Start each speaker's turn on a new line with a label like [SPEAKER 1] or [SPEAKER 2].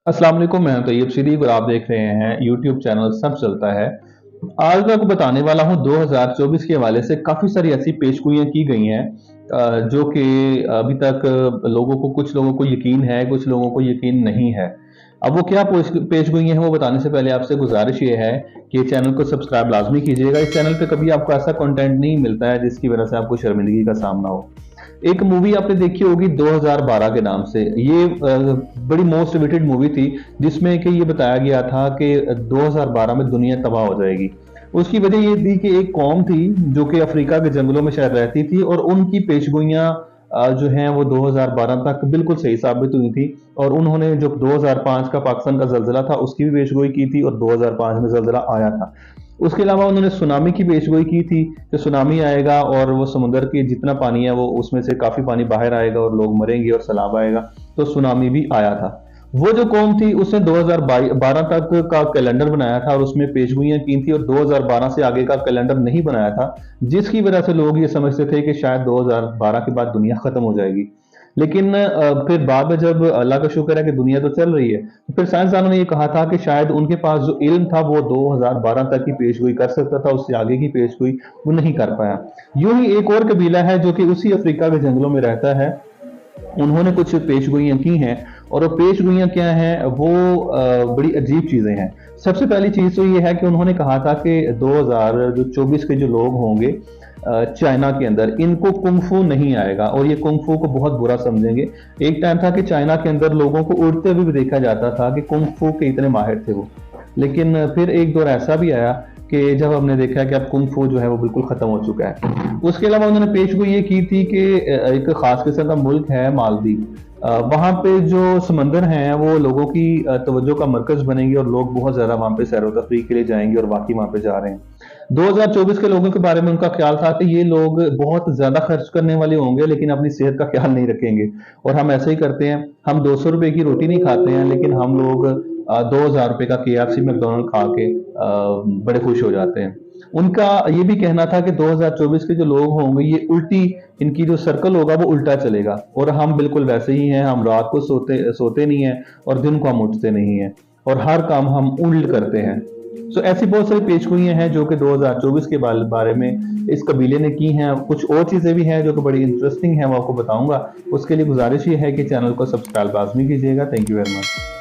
[SPEAKER 1] अस्सलाम वालेकुम, मैं तैयब सिद्दीक और आप देख रहे हैं यूट्यूब चैनल सब चलता है। आज मैं आपको बताने वाला हूँ 2024 के हवाले से काफ़ी सारी ऐसी पेशगोइयाँ की गई हैं जो कि अभी तक लोगों को कुछ लोगों को यकीन है, कुछ लोगों को यकीन नहीं है। अब वो क्या पेशगोइयाँ हैं वो बताने से पहले आपसे गुज़ारिश ये है कि चैनल को सब्सक्राइब लाज़मी कीजिएगा। इस चैनल पे कभी आपको ऐसा कंटेंट नहीं मिलता है जिसकी वज़ह से आपको शर्मिंदगी का सामना हो। एक मूवी आपने देखी होगी 2012 के नाम से। ये बड़ी मोस्ट अवेटेड मूवी थी जिसमें कि ये बताया गया था कि 2012 में दुनिया तबाह हो जाएगी। उसकी वजह ये थी कि एक कौम थी जो कि अफ्रीका के जंगलों में शायद रहती थी और उनकी पेशगोइयाँ जो हैं वो 2012 तक बिल्कुल सही साबित हुई थी और उन्होंने जो 2005 का पाकिस्तान का ज़ल्ज़ला था उसकी भी पेशगोई की थी और 2005 में ज़ल्ज़ला आया था। उसके अलावा उन्होंने सुनामी की पेशगोई की थी कि सुनामी आएगा और वो समुद्र की जितना पानी है वो उसमें से काफ़ी पानी बाहर आएगा और लोग मरेंगे और सैलाब आएगा। तो सुनामी भी आया था। वो जो कौम थी उसने 2012 तक का कैलेंडर बनाया था और उसमें पेशगोइयाँ की थी और 2012 से आगे का कैलेंडर नहीं बनाया था, जिसकी वजह से लोग ये समझते थे कि शायद 2012 के बाद दुनिया खत्म हो जाएगी। लेकिन फिर बाद में जब अल्लाह का शुक्र है कि दुनिया तो चल रही है, तो फिर साइंसदानों ने ये कहा था कि शायद उनके पास जो इल्म था वो 2012 तक की पेशगोई कर सकता था, उससे आगे की पेशगोई वो नहीं कर पाया। यूं ही एक और कबीला है जो कि उसी अफ्रीका के जंगलों में रहता है, उन्होंने कुछ पेशगोइयाँ की हैं और वो पेशगोइयाँ क्या हैं वो बड़ी अजीब चीज़ें हैं। सबसे पहली चीज़ तो ये है कि उन्होंने कहा था कि 2024 के जो लोग होंगे चाइना के अंदर इनको कुंग-फू नहीं आएगा और ये कुंग-फू को बहुत बुरा समझेंगे। एक टाइम था कि चाइना के अंदर लोगों को उड़ते हुए भी देखा जाता था कि कुंग-फू के इतने माहिर थे वो। लेकिन फिर एक दौर ऐसा भी आया कि जब हमने देखा कि अब कुंग-फू जो है वो बिल्कुल ख़त्म हो चुका है। उसके अलावा उन्होंने पेशगोई ये की थी कि एक ख़ास किस्म का मुल्क है मालदीव। वहाँ पे जो समंदर हैं वो लोगों की तवज्जो का मरकज़ बनेंगे और लोग बहुत ज़्यादा वहाँ पे सैर-ओ-तफ़रीह के लिए जाएँगे और वाक़ई वहाँ पे जा रहे हैं। 2024 के लोगों के बारे में उनका ख्याल था कि ये लोग बहुत ज़्यादा खर्च करने वाले होंगे लेकिन अपनी सेहत का ख्याल नहीं रखेंगे और हम ऐसे ही करते हैं। हम 200 रुपए की रोटी नहीं खाते हैं लेकिन हम लोग 2000 रुपए का केएफसी मैकडॉनल्ड खा के बड़े खुश हो जाते हैं। उनका ये भी कहना था कि 2024 के जो लोग होंगे ये उल्टी इनकी जो सर्कल होगा वो उल्टा चलेगा और हम बिल्कुल वैसे ही हैं। हम रात को सोते सोते नहीं हैं और दिन को हम उठते नहीं हैं और हर काम हम उल्ट करते हैं। ऐसी बहुत सारी पेशगोइयाँ हैं जो कि 2024 के बारे में इस कबीले ने की हैं। कुछ और चीज़ें भी हैं जो कि बड़ी इंटरेस्टिंग हैं, वो आपको बताऊँगा। उसके लिए गुज़ारिश ये है कि चैनल को सब्सक्राइब लाज़मी कीजिएगा। Thank you very much.